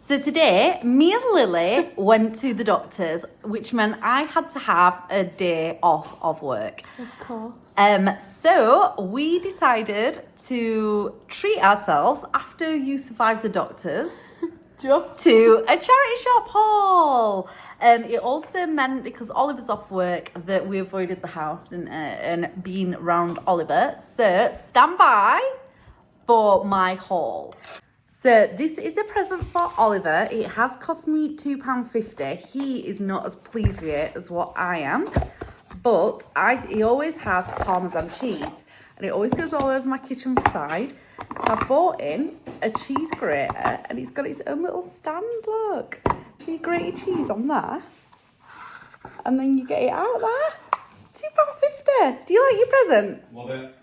So today, me and Lily went to the doctor's, which meant I had to have a day off of work. Of course. So we decided to treat ourselves after you survived the doctor's to a charity shop haul. It also meant, because Oliver's off work, that we avoided the house and being around Oliver. So stand by for my haul. So this is a present for Oliver. It has cost me £2.50. He is not as pleased with it as what I am. But he always has Parmesan cheese. And it always goes all over my kitchen side. So I bought him a cheese grater. And he's got his own little stand, look. So you grate your cheese on there. And then you get it out there. £2.50. Do you like your present? Love it.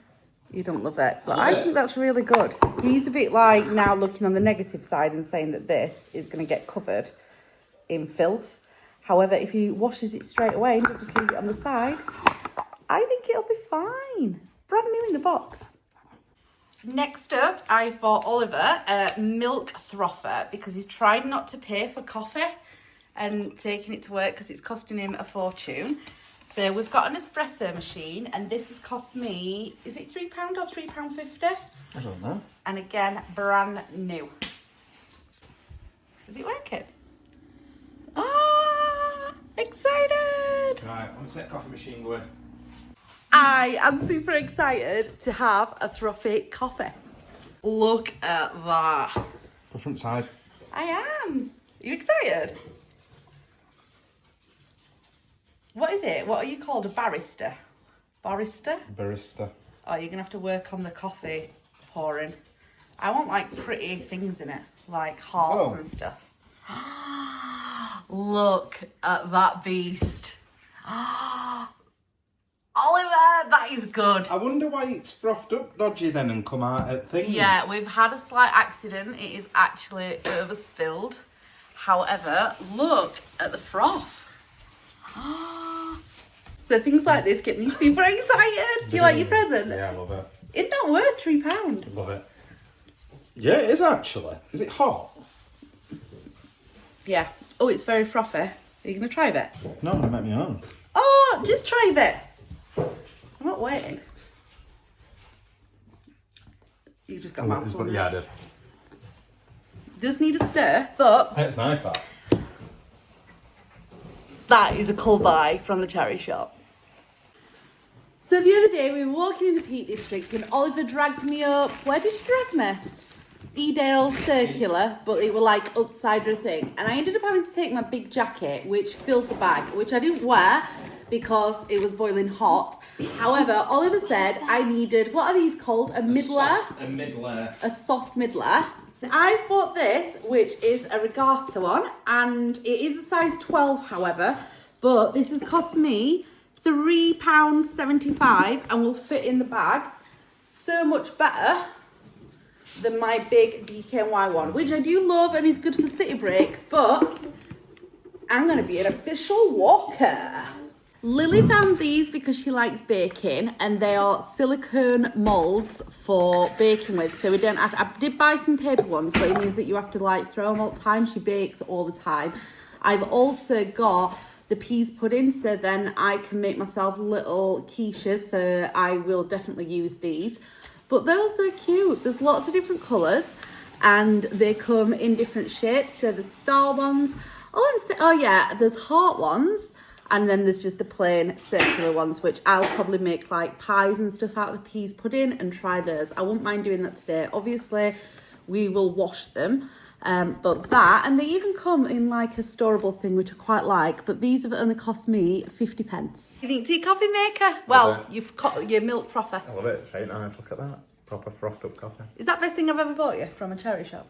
You don't love it, but I think that's really good. He's a bit like now looking on the negative side and saying that this is going to get covered in filth. However, if he washes it straight away and just leave it on the side, I think it'll be fine. Brand new in the box. Next up, I bought Oliver a milk frother because he's trying not to pay for coffee and taking it to work because it's costing him a fortune. So we've got an espresso machine, and this has cost me, is it £3 or £3.50? I don't know. And again, brand new. Is it working? Ah, excited! Right, one set coffee machine going. I am super excited to have a Thrifting coffee. Look at that. The front side. I am. Are you excited? What is it? What are you called? A barrister? Barrister? Barista. Oh, you're going to have to work on the coffee pouring. I want, like, pretty things in it. Like hearts and stuff. Look at that beast. Oliver, that is good. I wonder why it's frothed up dodgy then and come out at things. Yeah, we've had a slight accident. It is actually overspilled. However, look at the froth. So things like this get me super excited. Do you like your present? Yeah, I love it. Isn't that worth £3? Love it. Yeah, it is actually. Is it hot? Yeah. Oh, it's very frothy. Are you going to try it? No, I'm going to make my own. Oh, just try it. I'm not waiting. You just got mouthful. Yeah, I did. Does need a stir, but It's nice, that. that is a cool buy from the charity shop. So the other day we were walking in the Peak District and Oliver dragged me up. Where did you drag me? Edale Circular, but it were like upside a thing. And I ended up having to take my big jacket, which filled the bag, which I didn't wear because it was boiling hot. However, Oliver said I needed, what are these called? A mid-layer? A mid-layer. A soft mid-layer. I've bought this, which is a regatta one, and it is a size 12, however, but this has cost me £3.75 and will fit in the bag so much better than my big DKNY one, which I do love and is good for city breaks, but I'm going to be an official walker. Lily found these because she likes baking, and they are silicone moulds for baking with, so we don't have to, I did buy some paper ones, but it means that you have to like throw them all the time. She bakes all the time. I've also got the peas pudding, so then I can make myself little quiches, so I will definitely use these. But they're so cute. There's lots of different colours, and they come in different shapes. So there's star ones. Oh yeah, there's heart ones. And then there's just the plain circular ones, which I'll probably make like pies and stuff out of the peas pudding and try those. I wouldn't mind doing that today. Obviously, we will wash them. But that, and they even come in like a storable thing, which I quite like. But these have only cost me 50p. You think tea coffee maker? Well, you've got your milk frother. I love it. It's very nice. Look at that. Proper frothed up coffee. Is that the best thing I've ever bought you from a charity shop?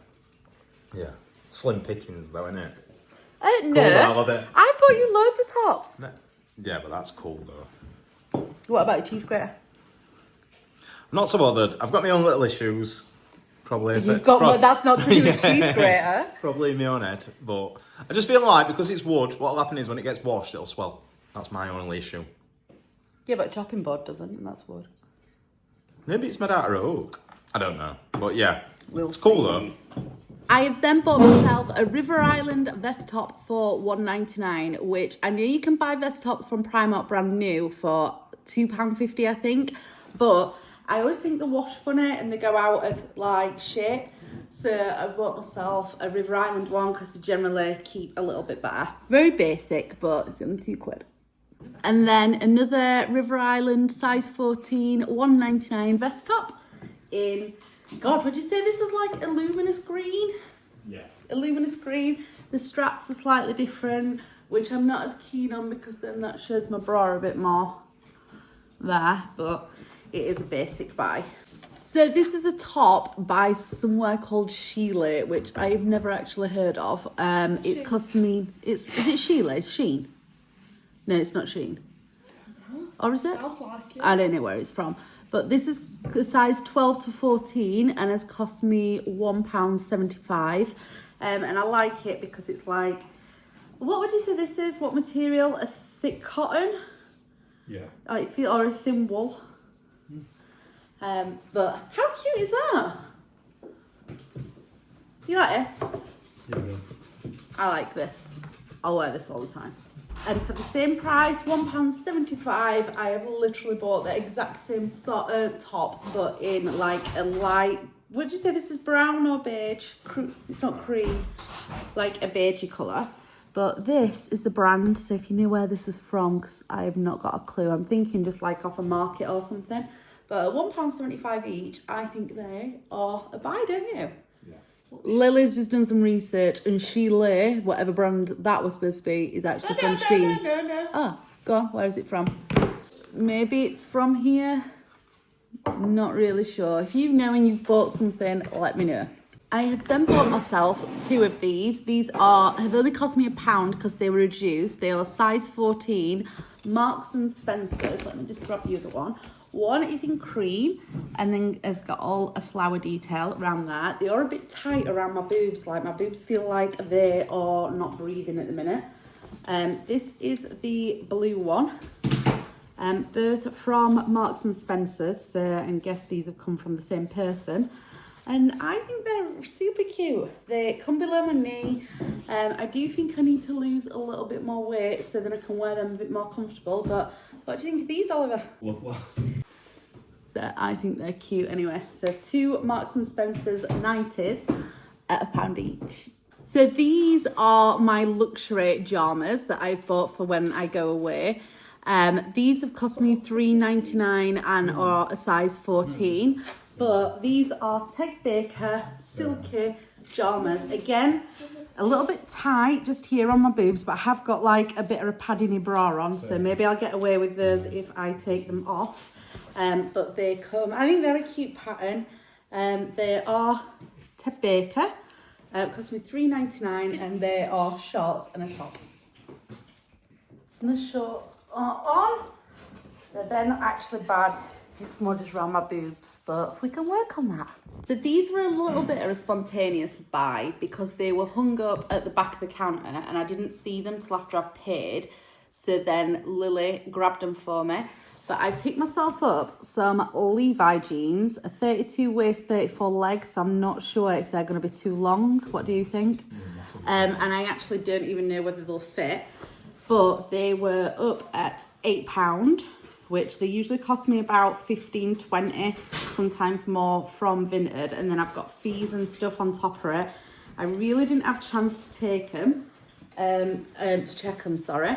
Yeah. Slim pickings though, innit? No. I love it. I bought you loads of tops. No. Yeah, but that's cool though. What about your cheese grater? I'm not so bothered. I've got my own little issues. Probably. You've got one, that's not to do with cheese grater. Probably in my own head. But I just feel like because it's wood, what'll happen is when it gets washed, it'll swell. That's my only issue. Yeah, but a chopping board doesn't, and that's wood. Maybe it's made out of oak. I don't know. But yeah. We'll it's cool see. though. I have then bought myself a River Island vest top for $1.99, which I know you can buy vest tops from Primark brand new for £2.50, I think. But I always think they wash funny and they go out of like shape. So I bought myself a River Island one because they generally keep a little bit better. Very basic, but it's only £2. And then another River Island size 14, $1.99 vest top in, God, would you say this is like a luminous green? Yeah. A luminous green. The straps are slightly different, which I'm not as keen on because then that shows my bra a bit more there, but it is a basic buy. So this is a top by somewhere called Sheila, which I've never actually heard of. It's cost me, is it Sheila? It's Shein? No, it's not Shein. Or is it? Sounds like it. I don't know where it's from. But this is a size 12 to 14 and has cost me £1.75. And I like it because it's like, what would you say this is? What material? A thick cotton? Yeah. Or a thin wool. But how cute is that? You like this? Yeah. I like this. I'll wear this all the time. And for the same price, £1.75, I have literally bought the exact same sort of top, but in like a light, would you say this is brown or beige? It's not cream, like a beigey colour. But this is the brand, so if you know where this is from, because I have not got a clue. I'm thinking just like off a market or something. But £1.75 each, I think they are a buy, don't you? Yeah. Lily's just done some research, and Sheila, whatever brand that was supposed to be, is actually from Shein. No. Oh, go on, where is it from? Maybe it's from here. Not really sure. If you know and you've bought something, let me know. I have then bought myself 2 of these. These have only cost me £1 because they were reduced. They are size 14, Marks and Spencer's. Let me just grab the other one. One is in cream and then has got all a flower detail around that. They are a bit tight around my boobs, like my boobs feel like they are not breathing at the minute. This is the blue one, both from Marks and Spencer's, and guess these have come from the same person. And I think they're super cute. They come below my knee. I do think I need to lose a little bit more weight so then I can wear them a bit more comfortable. But what do you think of these, Oliver? Lovely. So I think they're cute anyway. So 2 Marks and Spencer's 90s at £1 each. So these are my luxury pajamas that I've bought for when I go away. These have cost me £3.99 and are a size 14. But these are Ted Baker silky pajamas. Again, a little bit tight just here on my boobs, but I have got like a bit of a padding bra on, so maybe I'll get away with those if I take them off. But they come, I think they're a cute pattern. They are Ted Baker. Cost me £3.99 and they are shorts and a top. And the shorts are on, so they're not actually bad. It's more just around my boobs, but we can work on that. So these were a little bit of a spontaneous buy because they were hung up at the back of the counter and I didn't see them till after I've paid. So then Lily grabbed them for me. But I picked myself up some Levi jeans, a 32 waist, 34 leg, so I'm not sure if they're going to be too long. What do you think? And I actually don't even know whether they'll fit. But they were up at £8, which they usually cost me about 15, 20, sometimes more from Vinted. And then I've got fees and stuff on top of it. I really didn't have a chance to take them, to check them, sorry.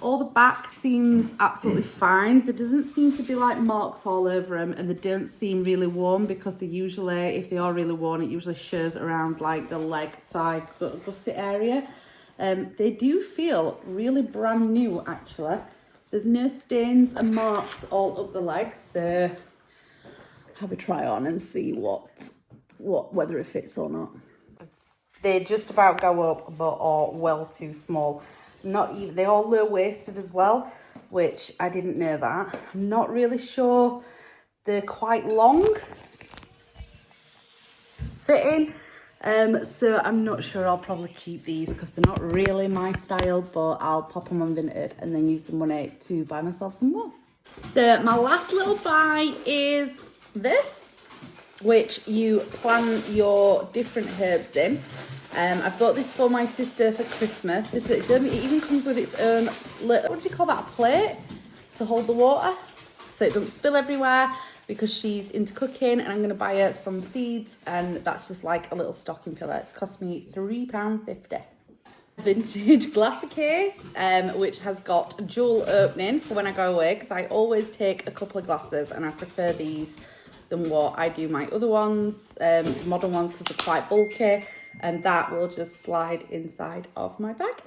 All the back seems absolutely fine. There doesn't seem to be like marks all over them and they don't seem really worn because they usually, if they are really worn, it usually shows around like the leg, thigh, gusset area. They do feel really brand new actually. There's no stains and marks all up the legs, so have a try on and see whether it fits or not. They just about go up but are well too small. Not even, they're all low waisted as well, which I didn't know that. I'm not really sure they're quite long fitting. So I'm not sure I'll probably keep these because they're not really my style, but I'll pop them on Vinted and then use the money to buy myself some more. So my last little buy is this. which you plant your different herbs in. I've bought this for my sister for Christmas. It even comes with its own, what do you call that, a plate to hold the water so it doesn't spill everywhere, because she's into cooking, and I'm going to buy her some seeds, and that's just like a little stocking filler. It's cost me £3.50. Vintage glass case, which has got a dual opening for when I go away, because I always take a couple of glasses, and I prefer these than what I do my other ones, modern ones, because they're quite bulky, and that will just slide inside of my bag.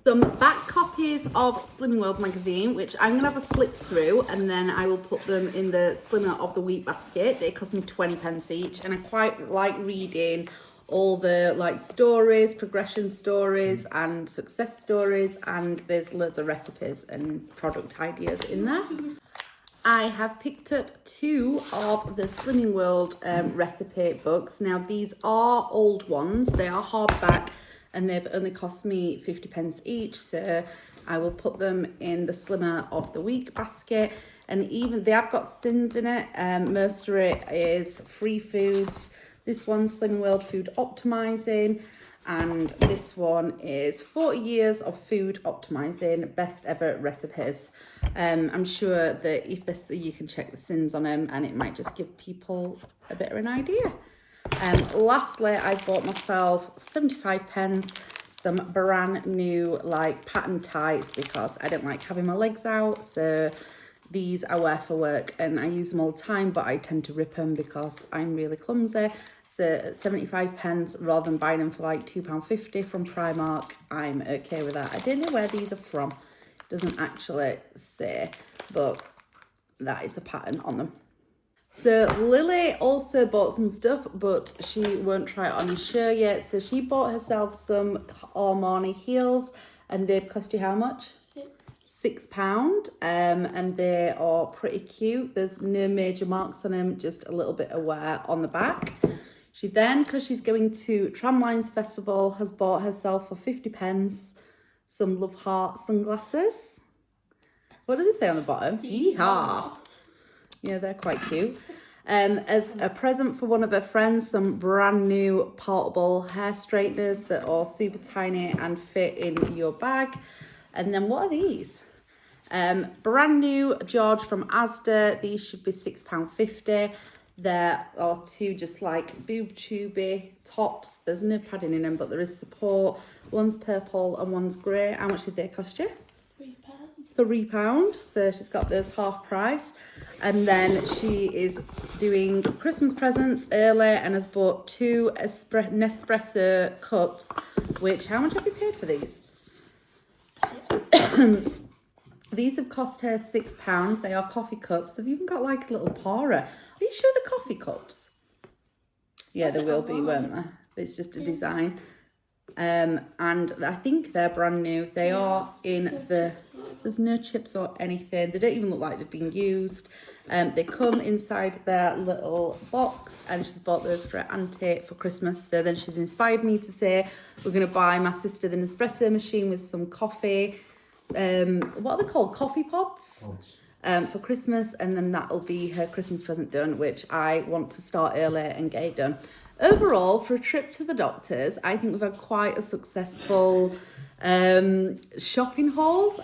Some back copies of Slimming World magazine, which I'm going to have a flick through, and then I will put them in the Slimmer of the Week basket. They cost me 20p each, and I quite like reading all the like stories, progression stories and success stories, and there's loads of recipes and product ideas in there. I have picked up 2 of the Slimming World recipe books. Now these are old ones, they are hardback, and they've only cost me 50p each, so I will put them in the Slimmer of the Week basket. And even they have got sins in it. Most of it is free foods. This one's Slimming World Food Optimizing, and this one is 40 years of food optimizing, best ever recipes. I'm sure that if this, you can check the sins on them, and it might just give people a bit of an idea. Lastly, I bought myself 75p some brand new like pattern tights, because I don't like having my legs out, so these I wear for work and I use them all the time, but I tend to rip them because I'm really clumsy. So at 75p, rather than buying them for like £2.50 from Primark, I'm okay with that. I don't know where these are from, it doesn't actually say, but that is the pattern on them. So Lily also bought some stuff, but she won't try it on the show yet. So she bought herself some Armani heels, and they've cost you how much? £6. And they are pretty cute. There's no major marks on them, just a little bit of wear on the back. She then, because she's going to Tramlines Festival, has bought herself for 50p some Love Heart sunglasses. What do they say on the bottom? Yeehaw! Yeah, they're quite cute. As a present for one of her friends, some brand new portable hair straighteners that are super tiny and fit in your bag. And then what are these? Brand new George from Asda. These should be £6.50. There are 2 just like boob tubey tops. There's no padding in them, but there is support. One's purple and one's grey. How much did they cost you? £3. So she's got those half price. And then she is doing Christmas presents early and has bought 2 Nespresso cups, which, how much have you paid for these? These have cost her £6. They are coffee cups. They've even got like a little pourer. Are you sure they're coffee cups? Yeah, there will be, won't there? It's just a design. And I think they're brand new. They are in there's no chips or anything. They don't even look like they've been used. They come inside their little box, and she's bought those for her auntie for Christmas. So then she's inspired me to say we're going to buy my sister the Nespresso machine with some coffee. What are they called? Coffee pods? For Christmas, and then that'll be her Christmas present done, which I want to start early and get it done. Overall, for a trip to the doctors, I think we've had quite a successful shopping haul.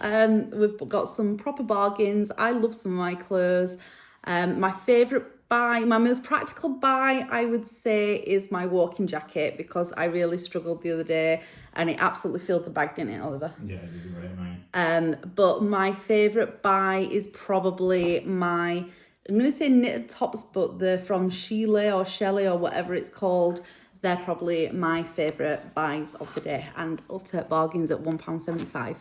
We've got some proper bargains. I love some of my clothes. My favourite buy, my most practical buy, I would say, is my walking jacket, because I really struggled the other day and it absolutely filled the bag, didn't it, Oliver? Yeah, it did right, mate. But my favourite buy is probably my, I'm going to say knitted tops, but they're from Sheila or Shelley or whatever it's called. They're probably my favourite buys of the day, and ultimate bargains at £1.75.